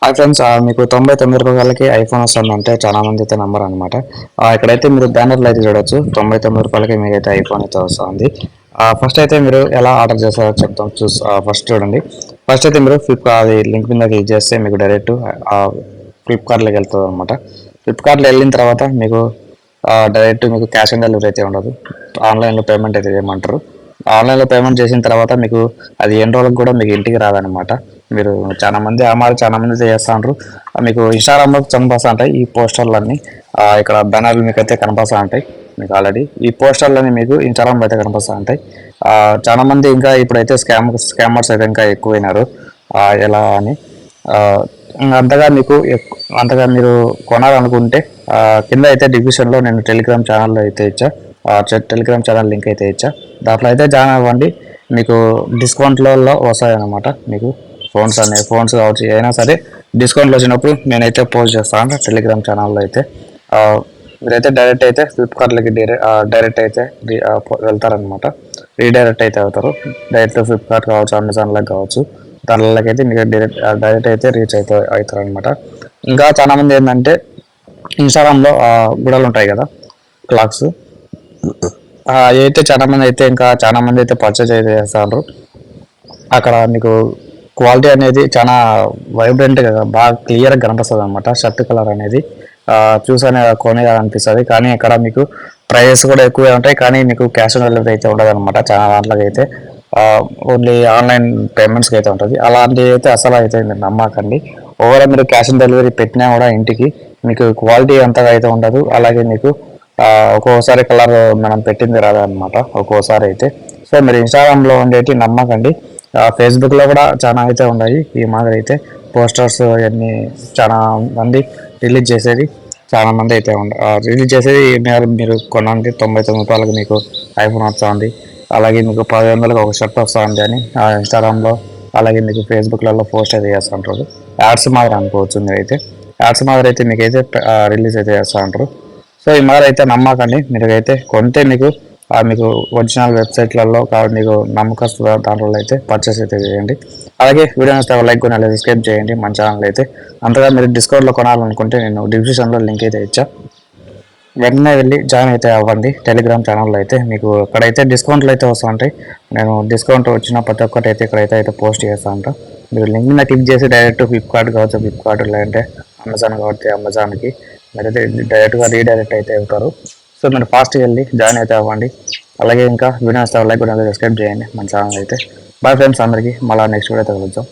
Hi friends, మీకు 99 రూపాయలకి iPhone వస్తుందంటే చాలా మంది అయితే నమ్మరు అనమాట. ఇక్కడైతే మీరు బ్యానర్లు అయితే చూడొచ్చు. 99 రూపాయలకి మీకైతే ఐఫోన్ అయితే వస్తుంది. ఫస్ట్ అయితే మీరు ఎలా ఆర్డర్ చేస్తారో చెప్తాం. ఫస్ట్ చూడండి. ఫస్ట్ అయితే మీరు అది లింక్ మీద క్లిక్ చేస్తే మీకు డైరెక్ట్ ఫ్లిప్కార్ట్లోకి వెళ్తుంది అనమాట. ఫ్లిప్కార్ట్లో వెళ్ళిన తర్వాత మీకు డైరెక్ట్ మీకు క్యాష్ ఆన్ డెలివరీ అయితే ఉండదు. ఆన్లైన్లో పేమెంట్ అయితే చేయమంటారు. ఆన్లైన్లో పేమెంట్ చేసిన తర్వాత మీకు అది ఎన్ని రోజులకు కూడా మీకు ఇంటికి రాదనమాట. మీరు చాలా మంది చాలా మంది చేస్తూ ఉంటారు. మీకు ఇన్స్టాగ్రామ్లో కనిపిస్తూ ఉంటాయి ఈ పోస్టర్లన్నీ. ఇక్కడ బ్యానర్లు మీకు అయితే కనిపిస్తూ ఉంటాయి. మీకు ఆల్రెడీ ఈ పోస్టర్లన్నీ మీకు ఇన్స్టాగ్రామ్లో అయితే కనిపిస్తూ ఉంటాయి. చాలా మంది ఇంకా ఇప్పుడైతే స్కామర్స్ అయితే ఇంకా ఎక్కువైనారు. ఎలా అని అంతగా మీరు కొనాలనుకుంటే కింద అయితే డిస్క్రిప్షన్లో నేను టెలిగ్రామ్ ఛానల్లో అయితే ఇచ్చా. టెలిగ్రామ్ ఛానల్ లింక్ అయితే ఇచ్చా. దాంట్లో అయితే జాయిన్ అవ్వండి. మీకు డిస్కౌంట్లలో వస్తాయన్నమాట. మీకు ఫోన్స్ కావచ్చు, అయినా సరే డిస్కౌంట్లు వచ్చినప్పుడు నేనైతే పోస్ట్ చేస్తాను టెలిగ్రామ్ ఛానల్లో అయితే. మీరైతే డైరెక్ట్ అయితే ఫ్లిప్కార్ట్లకి డైరెక్ట్ అయితే వెళ్తారనమాట. రీడైరెక్ట్ అయితే అవుతారు. డైరెక్ట్ ఫ్లిప్కార్ట్ కావచ్చు, అమెజాన్లకు కావచ్చు, దానిలోకి అయితే మీకు డైరెక్ట్ అయితే రీచ్ అవుతారు అనమాట. ఇంకా చాలా మంది ఏంటంటే ఇన్స్టాగ్రామ్లో గుడలు ఉంటాయి కదా, క్లాక్స్, అయితే చాలా మంది అయితే పర్చేజ్ అయితే చేస్తారు. అక్కడ మీకు క్వాలిటీ అనేది చాలా వైబ్రెంట్గా బాగా క్లియర్గా కనిపిస్తుంది అనమాట. షర్ట్ కలర్ అనేది చూసానే కొనేయాలనిపిస్తుంది. కానీ ఇక్కడ మీకు ప్రైజెస్ కూడా ఎక్కువే ఉంటాయి. కానీ మీకు క్యాష్ ఆన్ డెలివరీ అయితే ఉండదు అనమాట. చాలా దాంట్లోకి అయితే ఓన్లీ ఆన్లైన్ పేమెంట్స్కి అయితే ఉంటుంది. అలాంటివి అయితే అసలు అయితే మీరు నమ్మకండి. ఓవరాల్ మీరు క్యాష్ ఆన్ డెలివరీ పెట్టినా కూడా ఇంటికి మీకు క్వాలిటీ అంతగా అయితే ఉండదు. అలాగే మీకు ఒక్కోసారి కలర్ మనం పెట్టింది రాదనమాట ఒక్కోసారి అయితే. సో మీరు ఇన్స్టాగ్రామ్లో ఉండేటి నమ్మకండి. ఫేస్బుక్లో కూడా చాలా అయితే ఉన్నాయి. ఈ మాదిరి అయితే పోస్టర్స్ అవన్నీ చాలా మంది రిలీజ్ చేసేది చాలా మంది అయితే రిలీజ్ చేసేది. మీరు కొనండి 99 రూపాయలకు మీకు ఐఫోన్ వస్తుంది, అలాగే మీకు 10,000 ఒక షర్ట్ వస్తుంది అని ఇన్స్టాగ్రామ్లో అలాగే మీకు ఫేస్బుక్లలో పోస్ట్ అయితే చేస్తూ ఉంటారు. యాడ్స్ మాదిరి అనుకోవచ్చు. మీరైతే యాడ్స్ మాదిరి అయితే మీకైతే రిలీజ్ అయితే చేస్తూ ఉంటారు. సో ఈ మాదిరి అయితే నమ్మకండి. మీరైతే కొంటే మీకు ఒరిజినల్ వెబ్సైట్లలో కాబట్టి మీకు నమ్మకస్తు దాంట్లో అయితే పర్చేస్ అయితే చేయండి. అలాగే వీడియో నచ్చితే లైక్ కొని సబ్స్క్రైబ్ చేయండి మన ఛానల్ అయితే. అంతగా మీరు డిస్కౌంట్లో కొనాలనుకుంటే నేను డిస్క్రిప్షన్లో లింక్ అయితే ఇచ్చా. వెంటనే వెళ్ళి జాయిన్ అయితే అవ్వండి టెలిగ్రామ్ ఛానల్లో అయితే. మీకు ఇక్కడైతే డిస్కౌంట్లు అయితే వస్తూ ఉంటాయి. నేను డిస్కౌంట్ వచ్చిన ప్రతి ఒక్కటి అయితే ఇక్కడైతే పోస్ట్ చేస్తూ ఉంటాను. మీరు లింక్ మీద క్లిక్ చేసి డైరెక్ట్ ఫ్లిప్కార్ట్ కావచ్చు, ఫ్లిప్కార్ట్ లేదంటే అమెజాన్ కాబట్టి అమెజాన్కి మీరైతే డైరెక్ట్గా రీడైరెక్ట్ అయితే అవుతారు. సో మీరు ఫాస్ట్గా వెళ్ళి జాయిన్ అయితే అవ్వండి. అలాగే ఇంకా వీడియో లైక్ కూడా సబ్స్క్రైబ్ చేయండి మన ఛానల్ అయితే. బాయ్ ఫ్రెండ్స్ అందరికీ. మళ్ళీ నెక్స్ట్ వీడియో అయితే కలుద్దాం.